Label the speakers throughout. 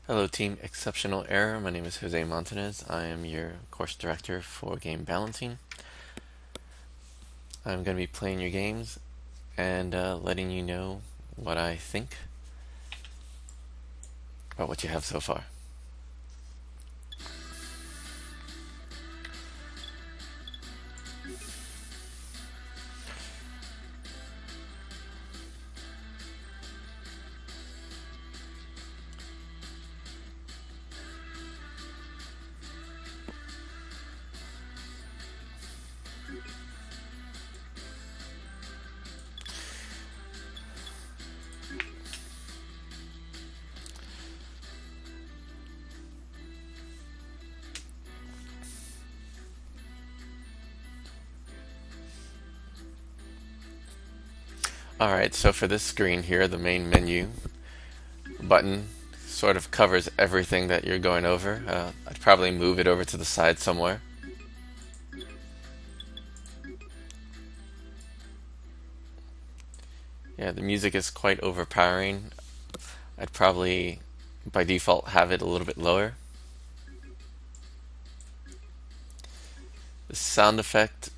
Speaker 1: Hello team Exceptional Error, my name is Jose Montanez. I am your course director for game balancing. I'm going to be playing your games and letting you know what I think about what you have so far. Alright, so for this screen here, the main menu button sort of covers everything that you're going over. I'd probably move it over to the side somewhere. Yeah, the music is quite overpowering. I'd probably, by default, have it a little bit lower. The sound effect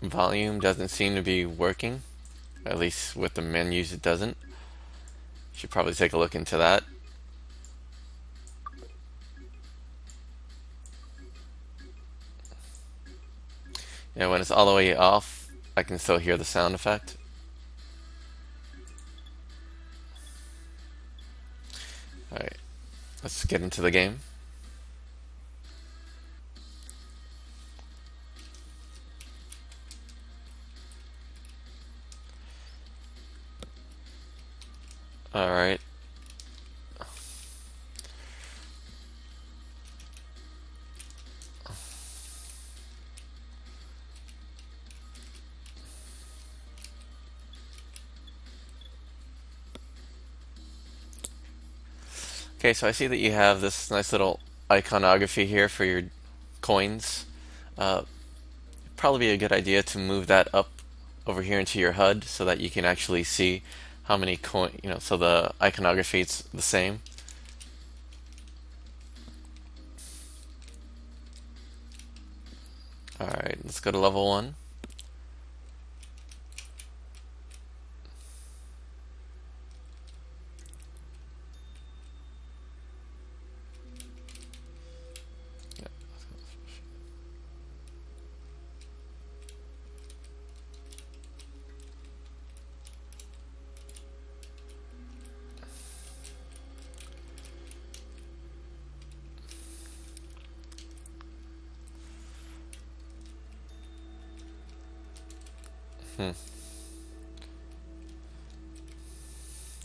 Speaker 1: volume doesn't seem to be working. At least with the menus it doesn't. Should probably take a look into that. And when it's all the way off, I can still hear the sound effect. Alright, let's get into the game. Alright. Okay, so I see that you have this nice little iconography here for your coins. Probably be a good idea to move that up over here into your HUD so that you can actually see how many coin, so the iconography is the same. Alright, let's go to level 1.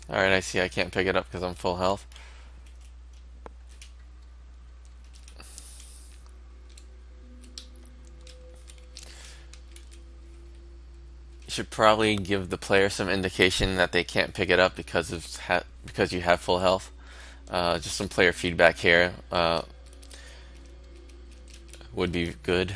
Speaker 1: Alright, I see I can't pick it up because I'm full health. You should probably give the player some indication that they can't pick it up because you have full health. Just some player feedback here would be good.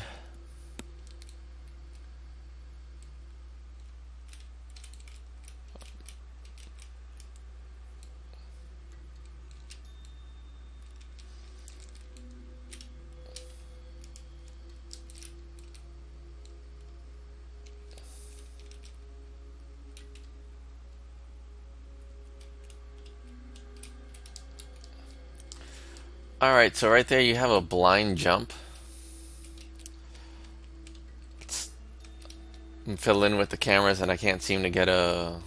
Speaker 1: Alright, so right there you have a blind jump. Fiddle in with the cameras and I can't seem to get a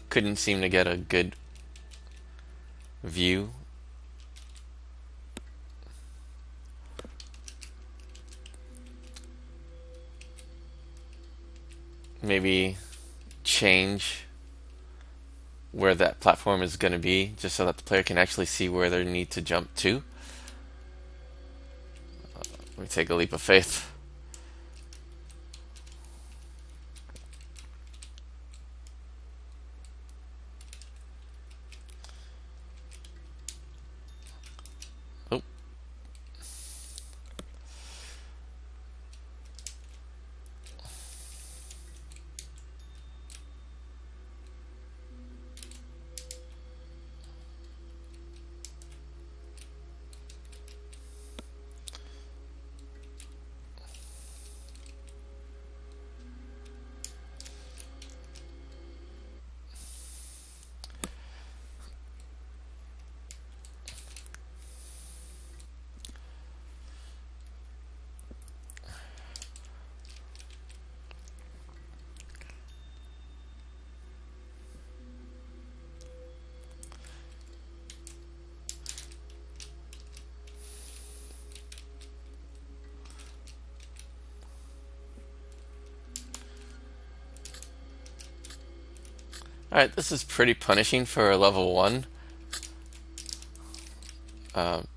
Speaker 1: couldn't seem to get a good view. Maybe change where that platform is going to be just so that the player can actually see where they need to jump to. Let me take a leap of faith. Oh. Alright, this is pretty punishing for a level 1. Um,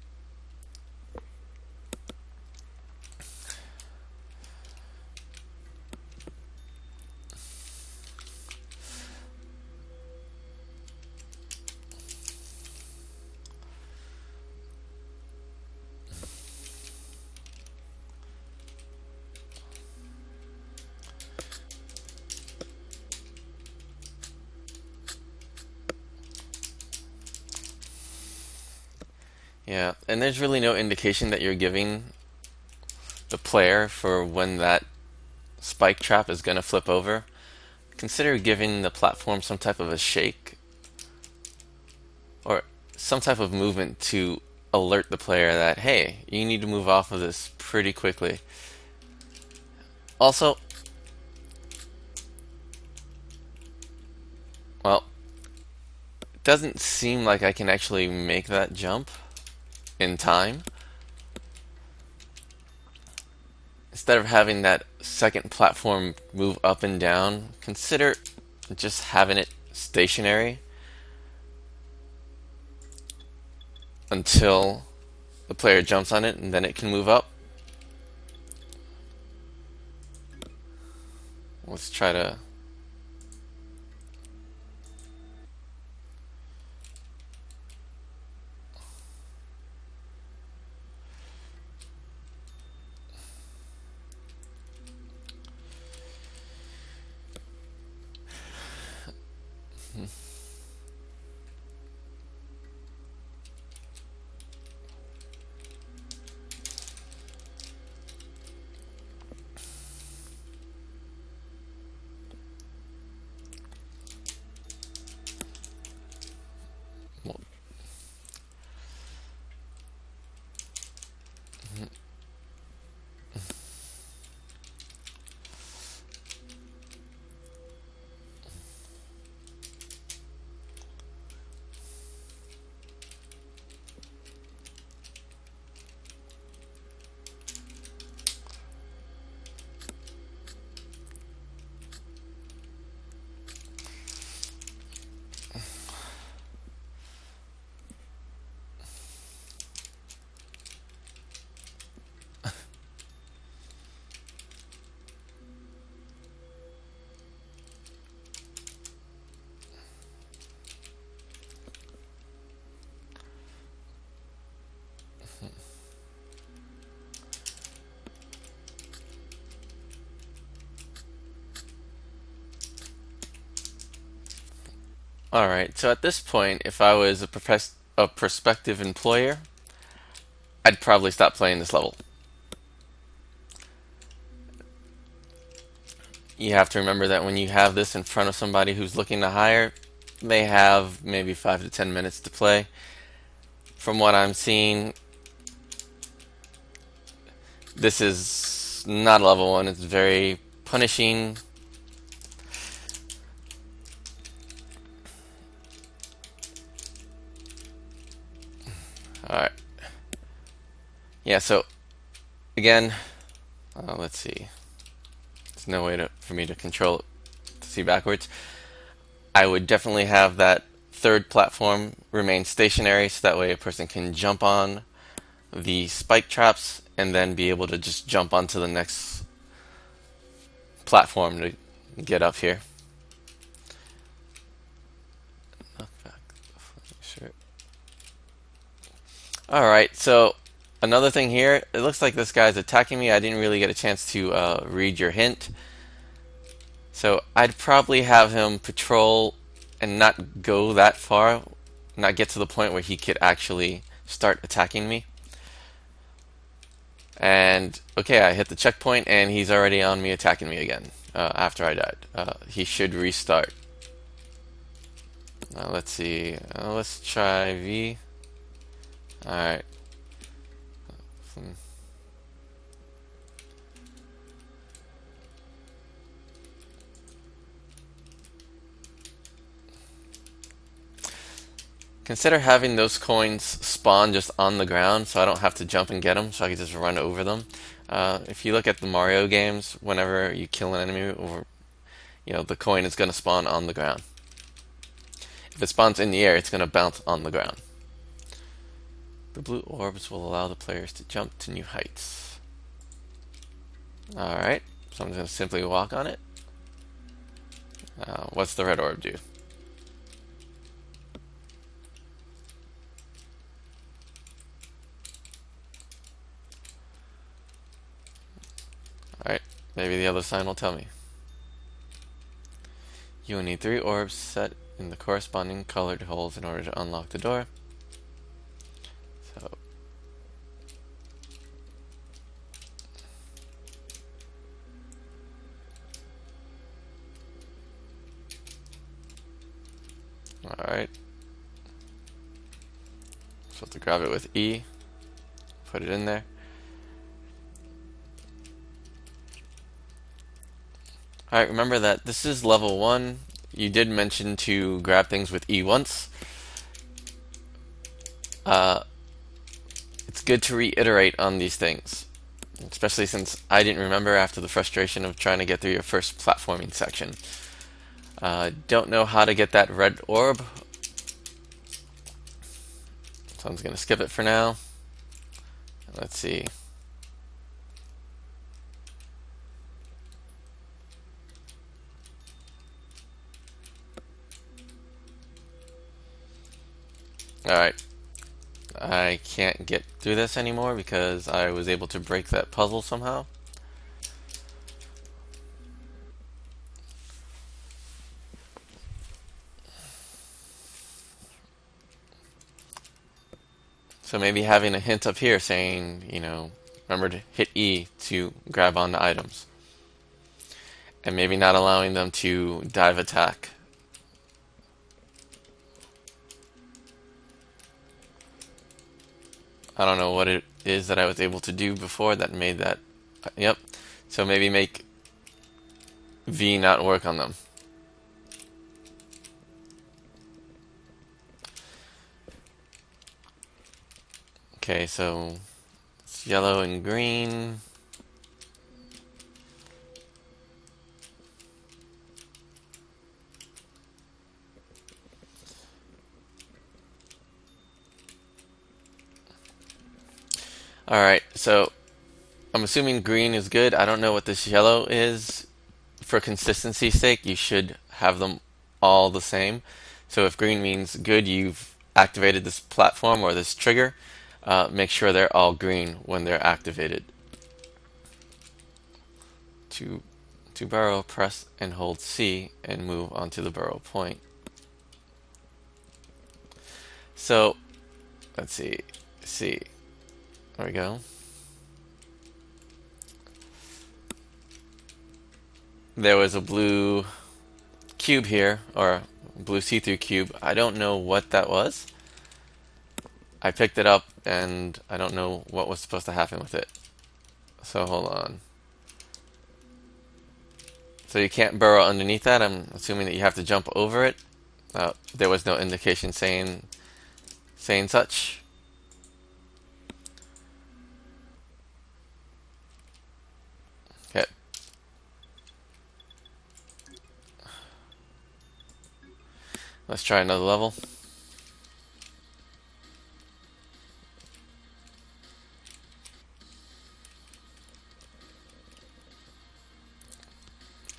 Speaker 1: yeah, and there's really no indication that you're giving the player for when that spike trap is going to flip over. Consider giving the platform some type of a shake or some type of movement to alert the player that, hey, you need to move off of this pretty quickly. Also, well, it doesn't seem like I can actually make that jump in time. Instead of having that second platform move up and down, consider just having it stationary until the player jumps on it and then it can move up. Let's try to. Alright, so at this point, if I was a prospective employer, I'd probably stop playing this level. You have to remember that when you have this in front of somebody who's looking to hire, they have maybe 5 to 10 minutes to play. From what I'm seeing, this is not a level 1. It's very punishing. Alright. Yeah, so again, let's see. There's no way for me to control it to see backwards. I would definitely have that third platform remain stationary so that way a person can jump on the spike traps and then be able to just jump onto the next platform to get up here. Alright, so another thing here, it looks like this guy's attacking me. I didn't really get a chance to read your hint. So I'd probably have him patrol and not go that far, not get to the point where he could actually start attacking me. And okay, I hit the checkpoint and he's already on me attacking me again after I died. He should restart. Let's see. Let's try V. Alright. Consider having those coins spawn just on the ground so I don't have to jump and get them, so I can just run over them. If you look at the Mario games, whenever you kill an enemy, or the coin is going to spawn on the ground. if it spawns in the air, it's going to bounce on the ground. The blue orbs will allow the players to jump to new heights. Alright, so I'm just going to simply walk on it. What's the red orb do? Alright, maybe the other sign will tell me. You will need 3 orbs set in the corresponding colored holes in order to unlock the door. So, alright. So to grab it with E, put it in there. Alright, remember that this is level 1. You did mention to grab things with E once. It's good to reiterate on these things, especially since I didn't remember after the frustration of trying to get through your first platforming section. Don't know how to get that red orb, so I'm just going to skip it for now. Let's see. Alright. I can't get through this anymore because I was able to break that puzzle somehow. So maybe having a hint up here saying, remember to hit E to grab onto items. And maybe not allowing them to dive attack. I don't know what it is that I was able to do before that made that. Yep. So maybe make V not work on them. Okay, so it's yellow and green. Alright, so I'm assuming green is good. I don't know what this yellow is. For consistency's sake, you should have them all the same. So if green means good, you've activated this platform or this trigger, make sure they're all green when they're activated. To burrow, press and hold C and move onto the burrow point. So, let's see. C. There we go. There was a blue cube here, or blue see-through cube. I don't know what that was. I picked it up and I don't know what was supposed to happen with it. So hold on. So you can't burrow underneath that. I'm assuming that you have to jump over it. There was no indication saying such. Okay. Let's try another level.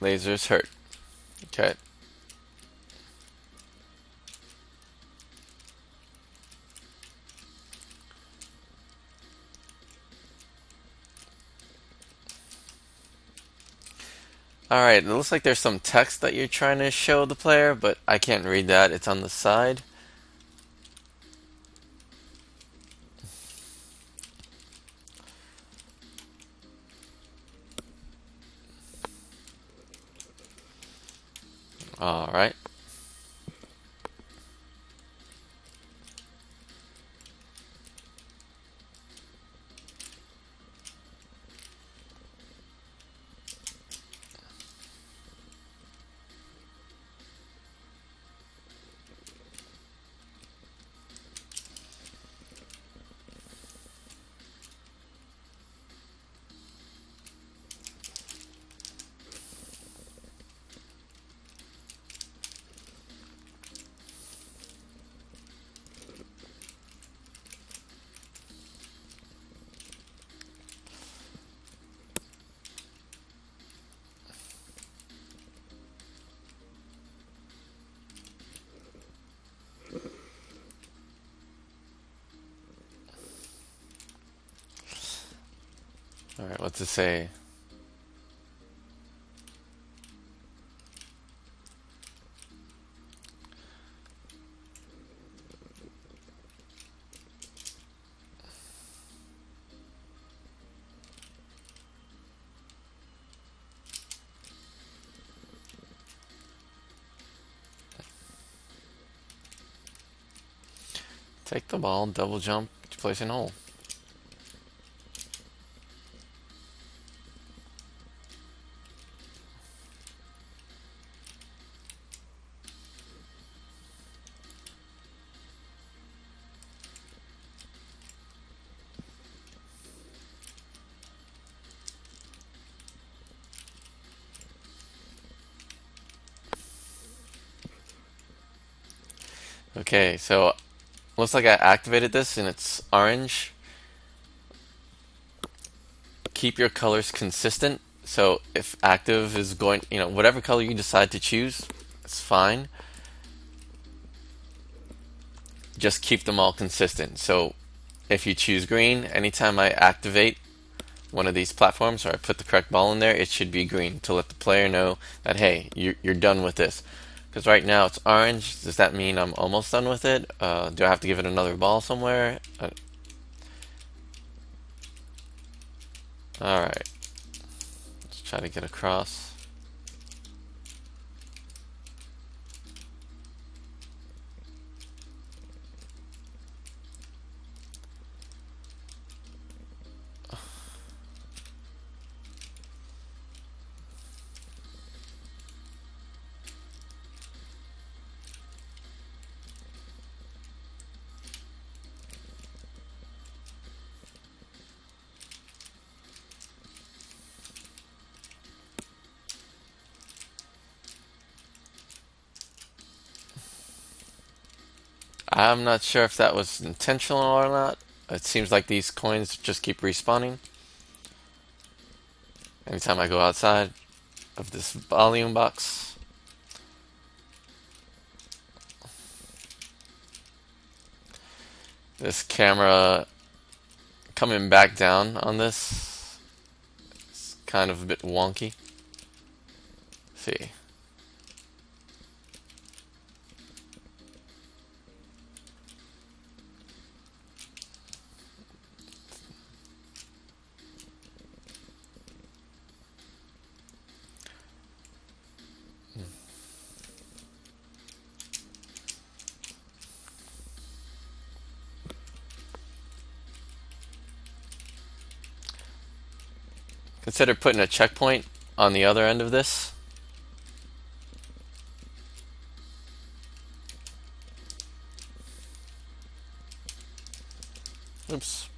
Speaker 1: Lasers hurt. Okay. Alright, it looks like there's some text that you're trying to show the player, but I can't read that. It's on the side. Alright. All right, what's it say? Take the ball, double jump to place in hole. Okay, so looks like I activated this and it's orange. Keep your colors consistent. So if active is going, whatever color you decide to choose, it's fine. Just keep them all consistent. So if you choose green, anytime I activate one of these platforms or I put the correct ball in there, it should be green to let the player know that, hey, you're done with this. Because right now it's orange. Does that mean I'm almost done with it? Do I have to give it another ball somewhere? Alright, let's try to get across. I'm not sure if that was intentional or not. It seems like these coins just keep respawning anytime I go outside of this volume box. This camera coming back down on this is kind of a bit wonky. Let's see. Consider putting a checkpoint on the other end of this. Oops.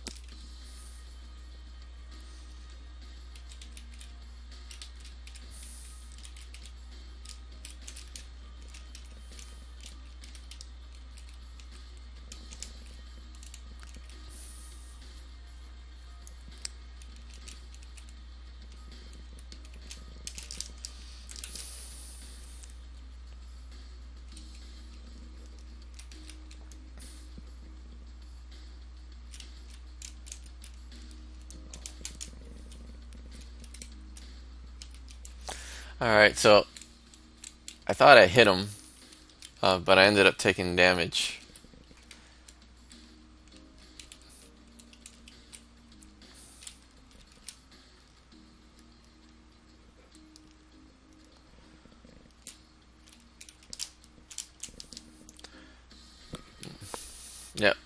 Speaker 1: Alright, so I thought I hit him, but I ended up taking damage. Yep.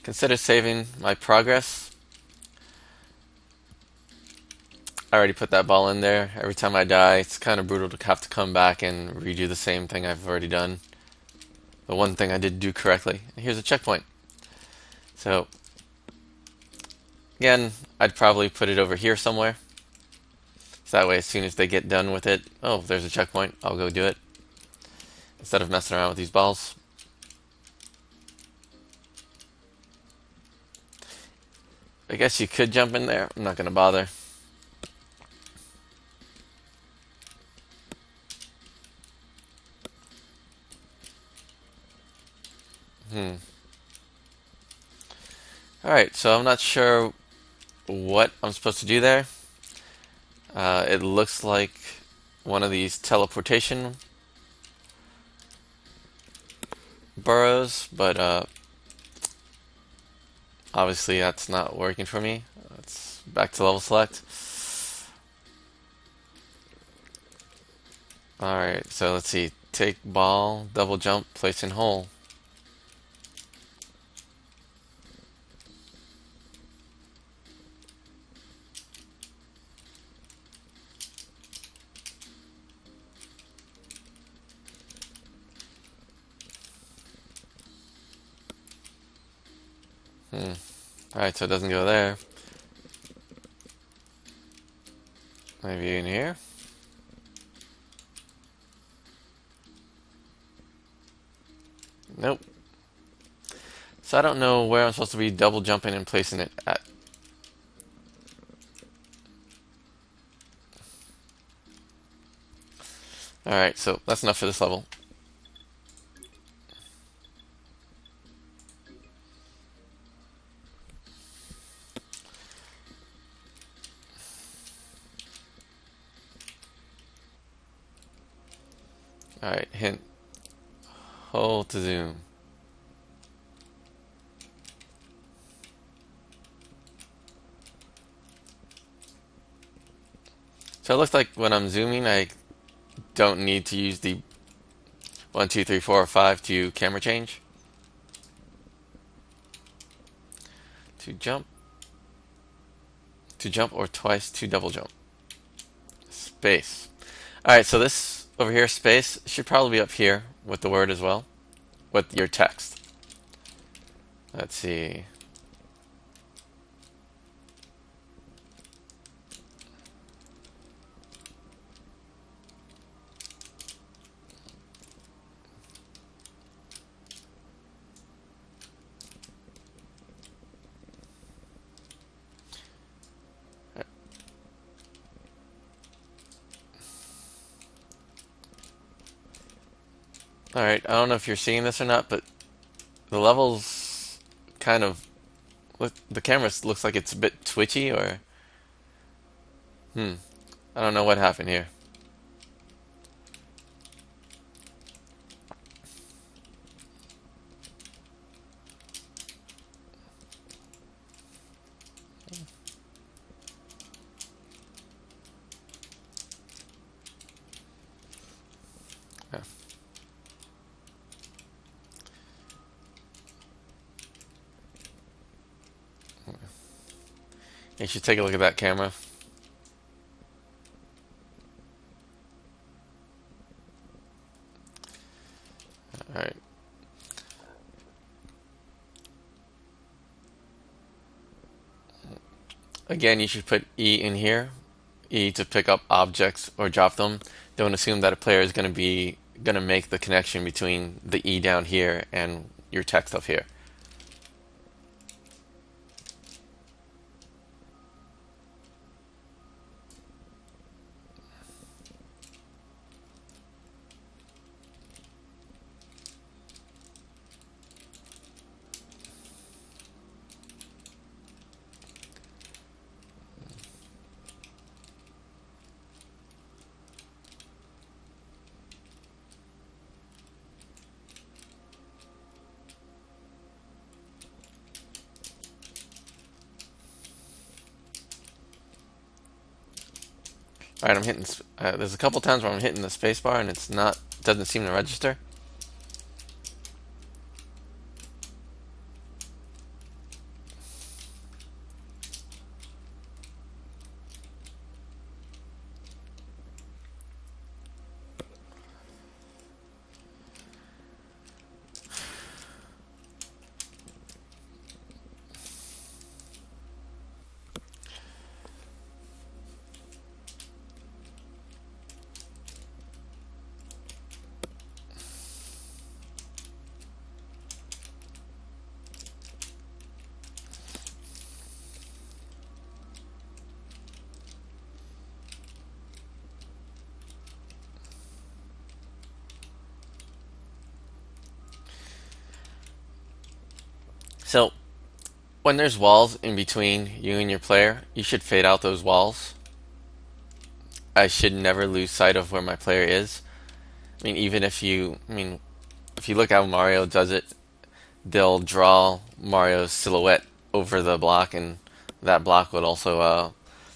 Speaker 1: Consider saving my progress. I already put that ball in there. Every time I die, it's kind of brutal to have to come back and redo the same thing I've already done. the one thing I did do correctly. Here's a checkpoint. So again, I'd probably put it over here somewhere. So that way, as soon as they get done with it, oh, there's a checkpoint, I'll go do it. Instead of messing around with these balls. I guess you could jump in there. I'm not going to bother. Alright, so I'm not sure what I'm supposed to do there. It looks like one of these teleportation burrows, but obviously that's not working for me. Let's back to level select. Alright, so let's see. Take ball, double jump, place in hole. Alright, so it doesn't go there. Maybe in here? Nope. So I don't know where I'm supposed to be double jumping and placing it at. Alright, so that's enough for this level. Alright, hint. Hold to zoom. So it looks like when I'm zooming, I don't need to use the 1, 2, 3, 4, or 5 to camera change. To jump, or twice to double jump. Space. Alright, so this over here, space, should probably be up here with the word as well, with your text. Let's see. Alright, I don't know if you're seeing this or not, but the levels kind of the camera looks like it's a bit twitchy, or I don't know what happened here. Yeah. You should take a look at that camera. Alright. Again, you should put E in here. E to pick up objects or drop them. Don't assume that a player is gonna make the connection between the E down here and your text up here. Alright, I'm hitting. There's a couple times where I'm hitting the spacebar and doesn't seem to register. So when there's walls in between you and your player, you should fade out those walls. I should never lose sight of where my player is. I mean, even if you, I mean, if you look how Mario does it, they'll draw Mario's silhouette over the block, and that block would also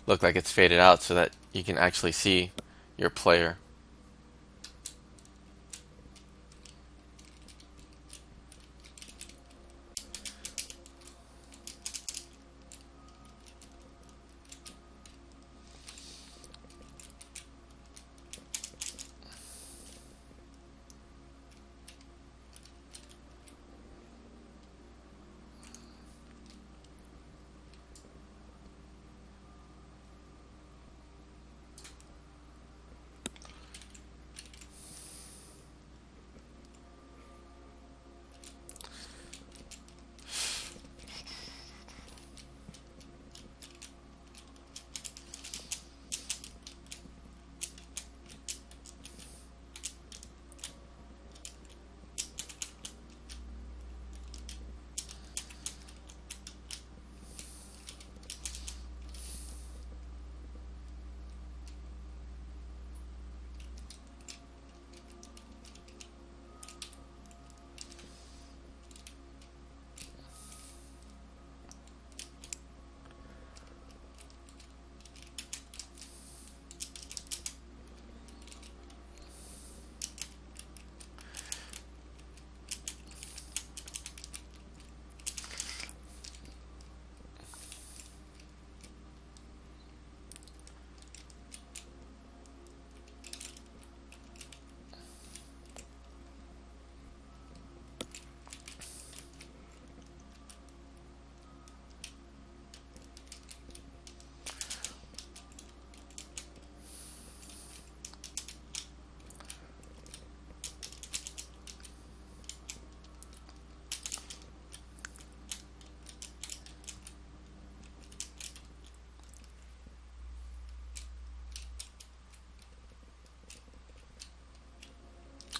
Speaker 1: look like it's faded out so that you can actually see your player.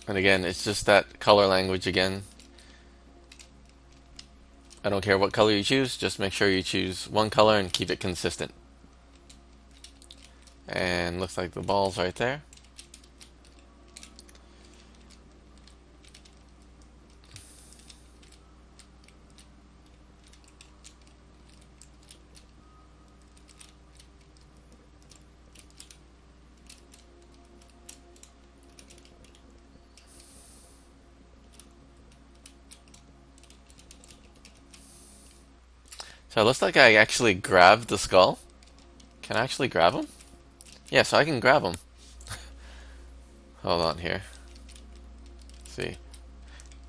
Speaker 1: And again, it's just that color language again. I don't care what color you choose, just make sure you choose one color and keep it consistent. And looks like the ball's right there. So it looks like I actually grabbed the skull. Can I actually grab him? Yeah, so I can grab him. Hold on here. Let's see.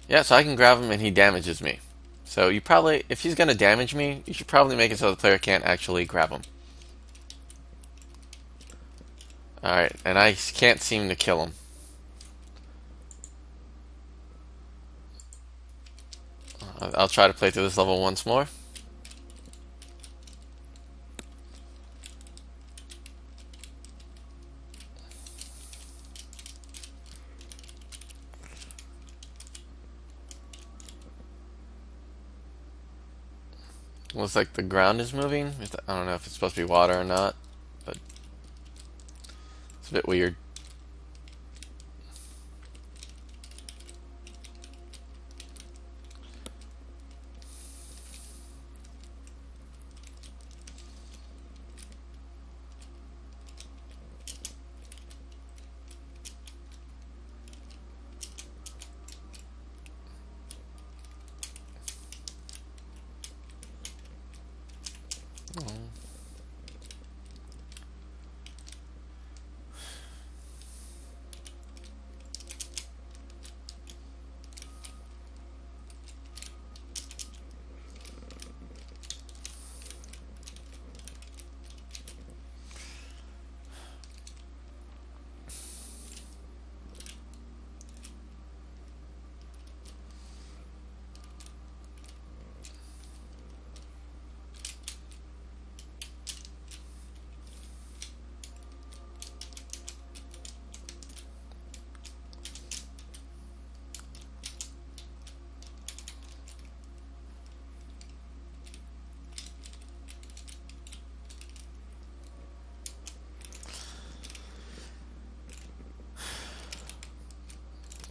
Speaker 1: Yeah, so I can grab him and he damages me. So you probably, if he's going to damage me, you should probably make it so the player can't actually grab him. Alright, and I can't seem to kill him. I'll try to play through this level once more. Looks like the ground is moving. I don't know if it's supposed to be water or not, but it's a bit weird.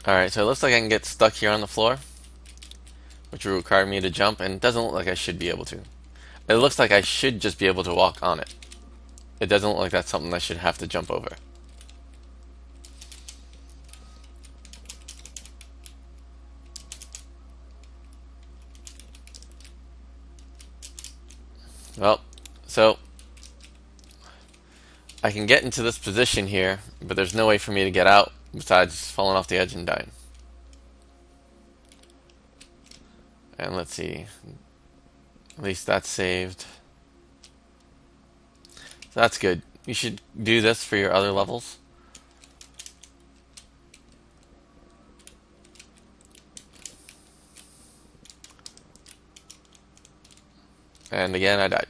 Speaker 1: Alright, so it looks like I can get stuck here on the floor, which will require me to jump, and it doesn't look like I should be able to. It looks like I should just be able to walk on it. It doesn't look like that's something I should have to jump over. Well, so I can get into this position here, but there's no way for me to get out besides falling off the edge and dying. And let's see. At least that's saved. So that's good. You should do this for your other levels. And again, I died.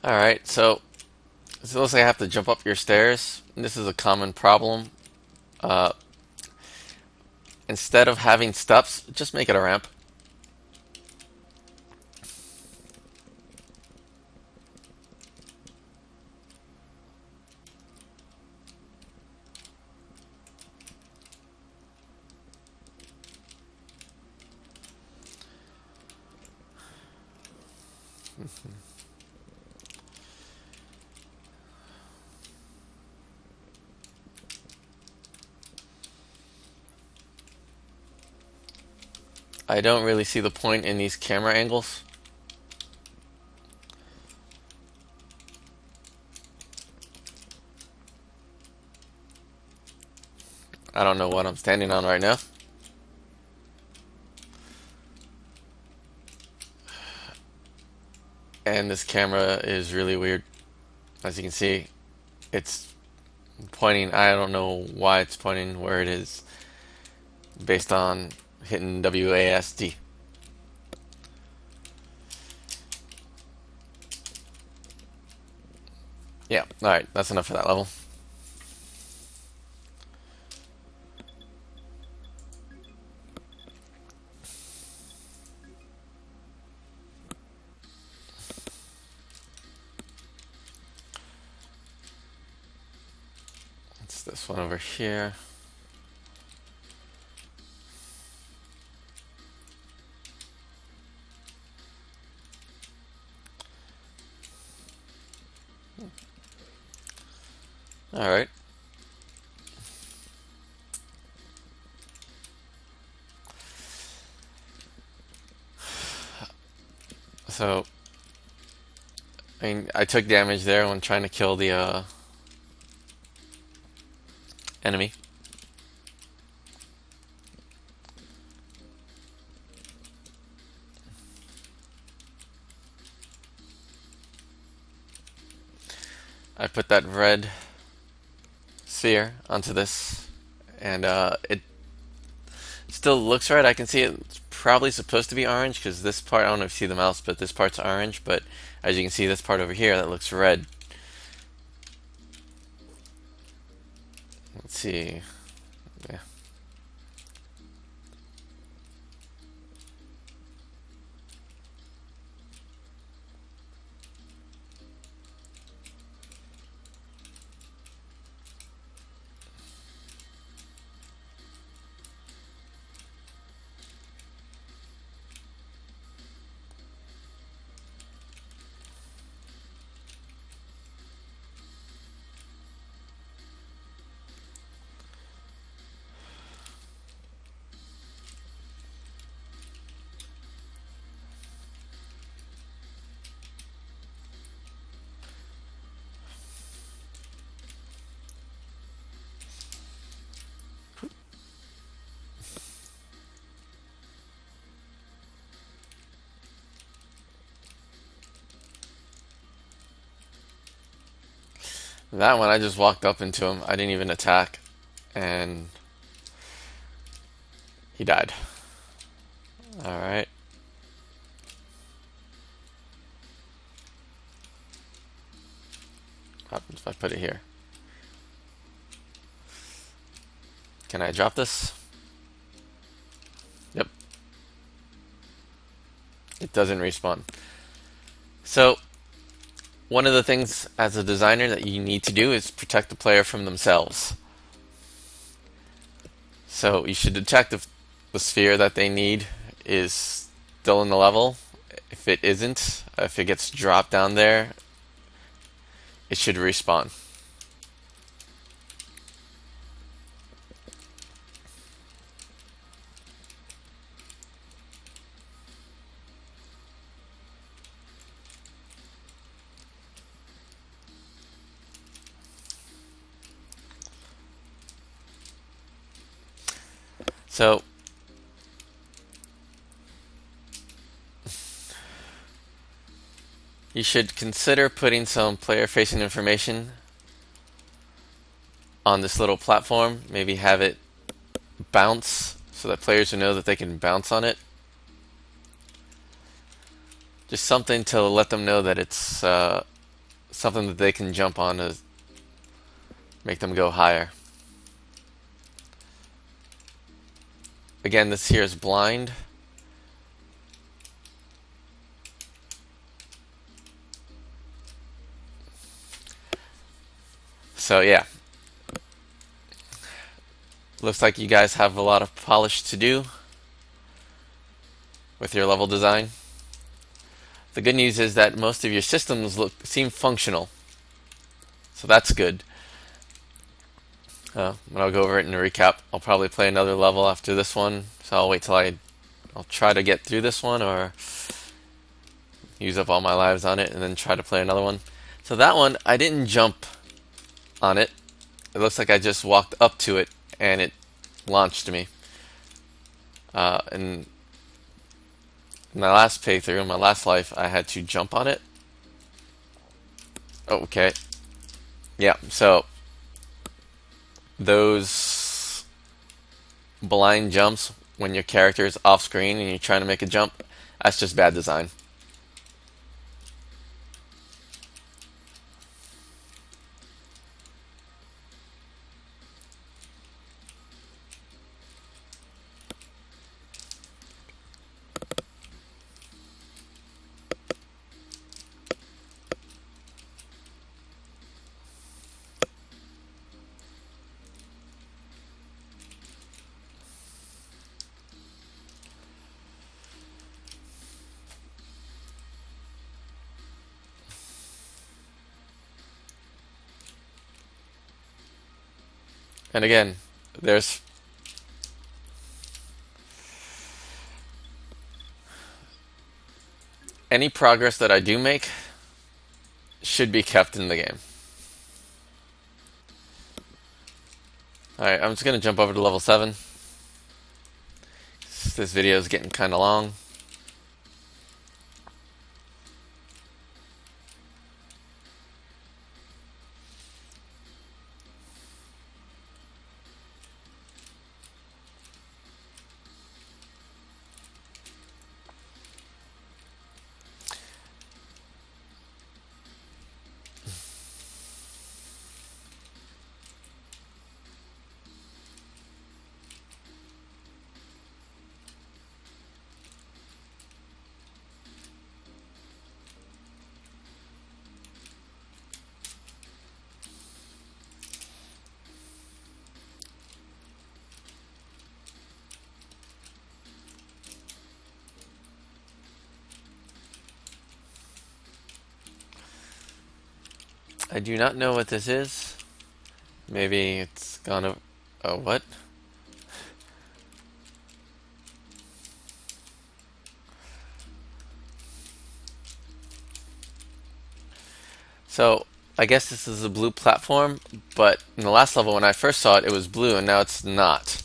Speaker 1: Alright, so it looks like I have to jump up your stairs. This is a common problem. Uh, Instead of having steps, just make it a ramp. I don't really see the point in these camera angles. I don't know what I'm standing on right now. And this camera is really weird. As you can see, it's pointing, I don't know why it's pointing where it is based on hitting WASD. Yeah, alright, that's enough for that level. It's this one over here. Alright. So, I mean, I took damage there when trying to kill the enemy. I put that red sphere onto this, and it still looks right. I can see it's probably supposed to be orange because this part, I don't know if you see the mouse, but this part's orange. But as you can see, this part over here, that looks red. Let's see. Yeah. That one, I just walked up into him. I didn't even attack, and he died. All right. What happens if I put it here? Can I drop this? Yep. It doesn't respawn. So, one of the things as a designer that you need to do is protect the player from themselves. So, you should detect if the sphere that they need is still in the level. If it isn't, if it gets dropped down there, it should respawn. So, you should consider putting some player-facing information on this little platform. Maybe have it bounce so that players will know that they can bounce on it. Just something to let them know that it's something that they can jump on to make them go higher. Again, this here is blind. So yeah, looks like you guys have a lot of polish to do with your level design. The good news is that most of your systems seem functional, so that's good. When I'll go over it in a recap, I'll probably play another level after this one, so I'll wait till I'll try to get through this one or use up all my lives on it and then try to play another one. So that one, I didn't jump on it. It looks like I just walked up to it and it launched me. And in my last playthrough, in my last life, I had to jump on it. Oh, okay. Yeah, so those blind jumps when your character is off screen and you're trying to make a jump, that's just bad design. And again, there's any progress that I do make should be kept in the game. Alright, I'm just going to jump over to level 7. This video is getting kind of long. I do not know what this is. Maybe it's gone over. Oh, what? So, I guess this is a blue platform, but in the last level when I first saw it, it was blue, and now it's not.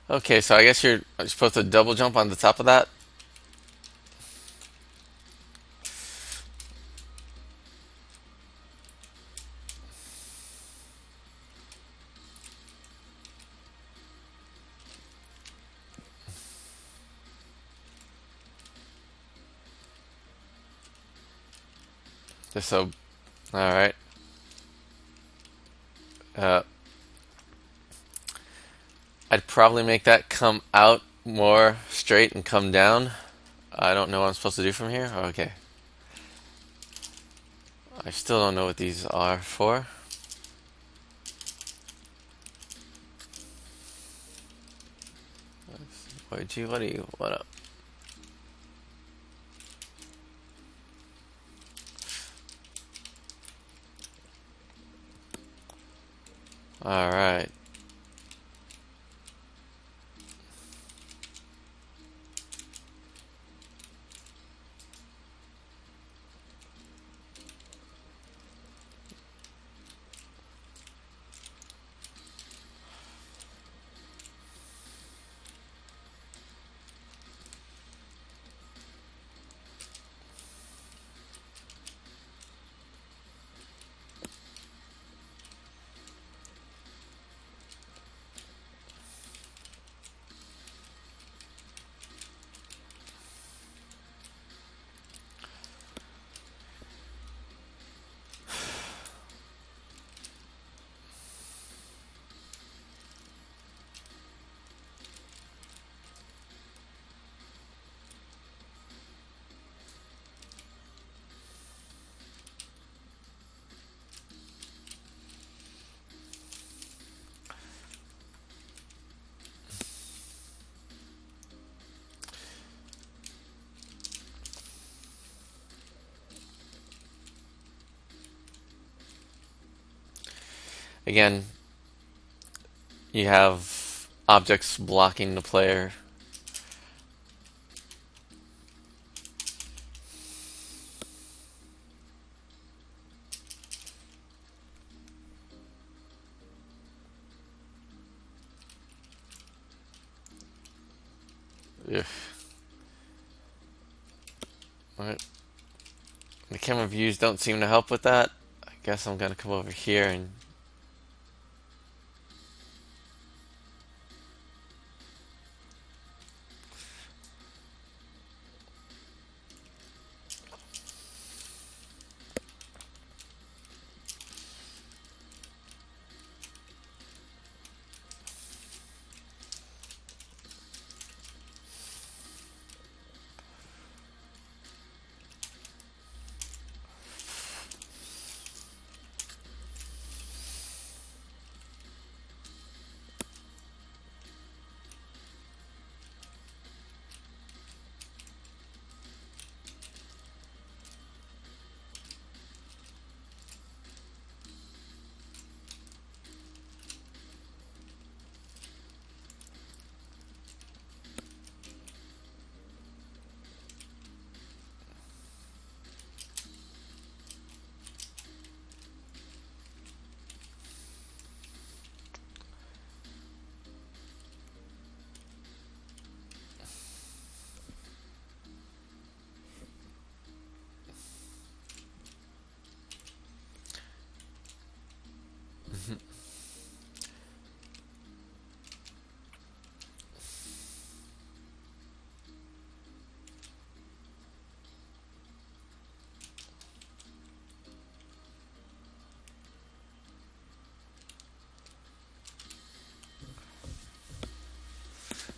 Speaker 1: Okay, so I guess you're supposed to double jump on the top of that? Just so, alright. Uh, I'd probably make that come out more straight and come down. I don't know what I'm supposed to do from here. Okay. I still don't know what these are for. What are you, what up? Alright. Again, you have objects blocking the player. Ugh. Alright. The camera views don't seem to help with that. I guess I'm gonna come over here and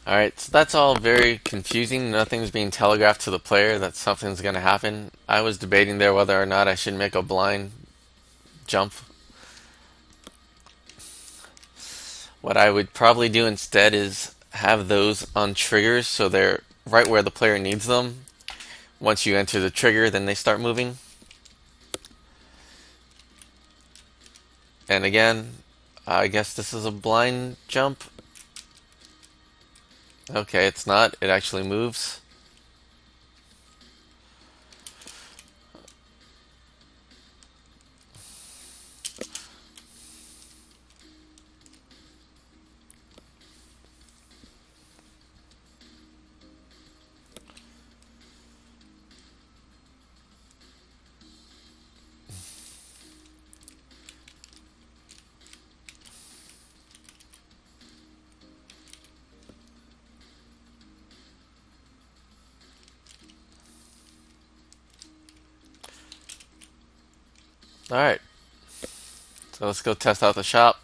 Speaker 1: Alright, so that's all very confusing. Nothing's being telegraphed to the player that something's going to happen. I was debating there whether or not I should make a blind jump. What I would probably do instead is have those on triggers so they're right where the player needs them. Once you enter the trigger, then they start moving. And again, I guess this is a blind jump. Okay, it's not. It actually moves. Alright, so let's go test out the shop.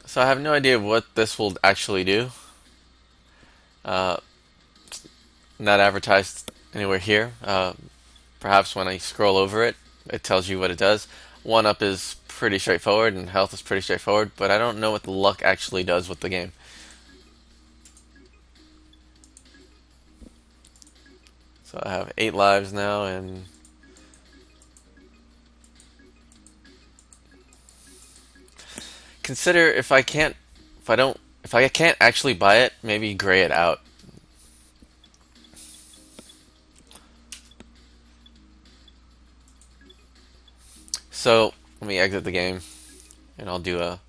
Speaker 1: So I have no idea what this will actually do. Uh, not advertised anywhere here. Perhaps when I scroll over it, it tells you what it does. One up is pretty straightforward, and health is pretty straightforward, but I don't know what the luck actually does with the game. So I have 8 lives now, and consider if I can't actually buy it, maybe gray it out. So let me exit the game, and I'll do a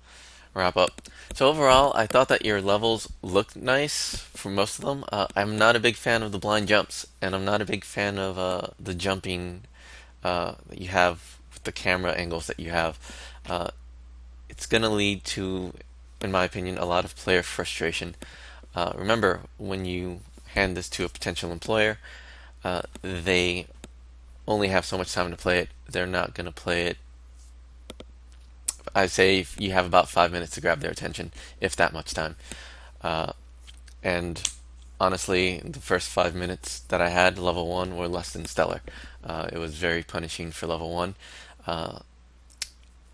Speaker 1: wrap up. So overall, I thought that your levels looked nice for most of them. I'm not a big fan of the blind jumps, and I'm not a big fan of the jumping that you have with the camera angles that you have. Uh, it's going to lead to, in my opinion, a lot of player frustration. Remember, when you hand this to a potential employer, they only have so much time to play it. They're not going to play it. I'd say if you have about 5 minutes to grab their attention, if that much time. Uh, and honestly, the first 5 minutes that I had, level 1, were less than stellar. It was very punishing for level 1. Uh,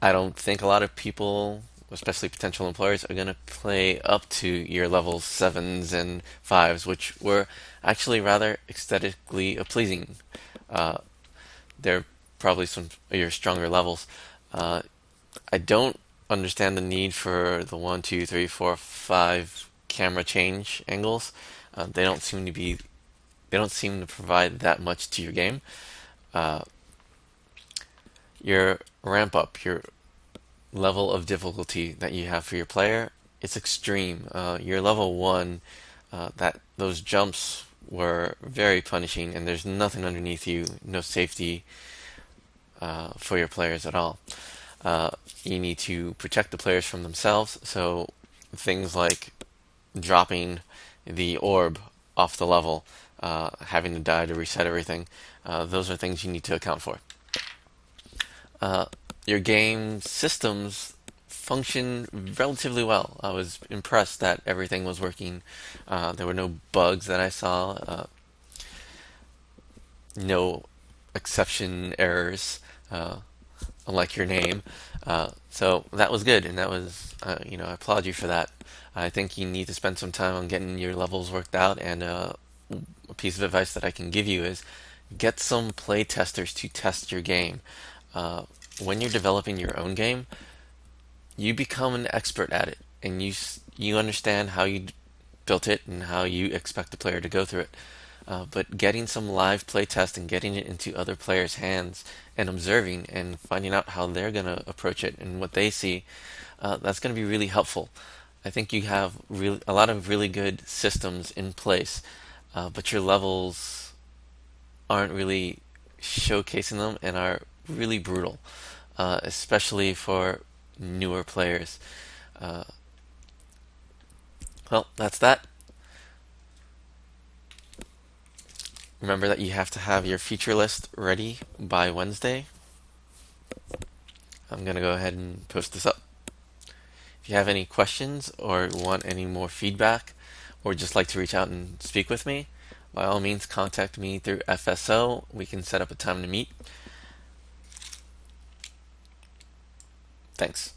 Speaker 1: I don't think a lot of people, especially potential employers, are going to play up to your level 7s and 5s, which were actually rather aesthetically pleasing. Uh, they're probably some of your stronger levels. Uh, I don't understand the need for the 1, 2, 3, 4, 5 camera change angles. They don't seem to be. They don't seem to provide that much to your game. Uh, your ramp up, your level of difficulty that you have for your player, it's extreme. Your level 1, that those jumps were very punishing, and there's nothing underneath you, no safety for your players at all. Uh, you need to protect the players from themselves, so things like dropping the orb off the level, having to die to reset everything, those are things you need to account for. Uh, your game systems function relatively well. I was impressed that everything was working. There were no bugs that I saw, no exception errors, unlike your name. So that was good, and that was, I applaud you for that. I think you need to spend some time on getting your levels worked out, and a piece of advice that I can give you is get some play testers to test your game. Uh, when you're developing your own game, you become an expert at it, and you understand how you built it and how you expect the player to go through it. But getting some live play test and getting it into other players' hands and observing and finding out how they're going to approach it and what they see, that's going to be really helpful. I think you have a lot of really good systems in place, but your levels aren't really showcasing them and are really brutal, especially for newer players. Uh, well, that's that. Remember that you have to have your feature list ready by Wednesday. I'm going to go ahead and post this up. If If you have any questions or want any more feedback or just like to reach out and speak with me, by all means contact me through FSO. We can set up a time to meet. Thanks.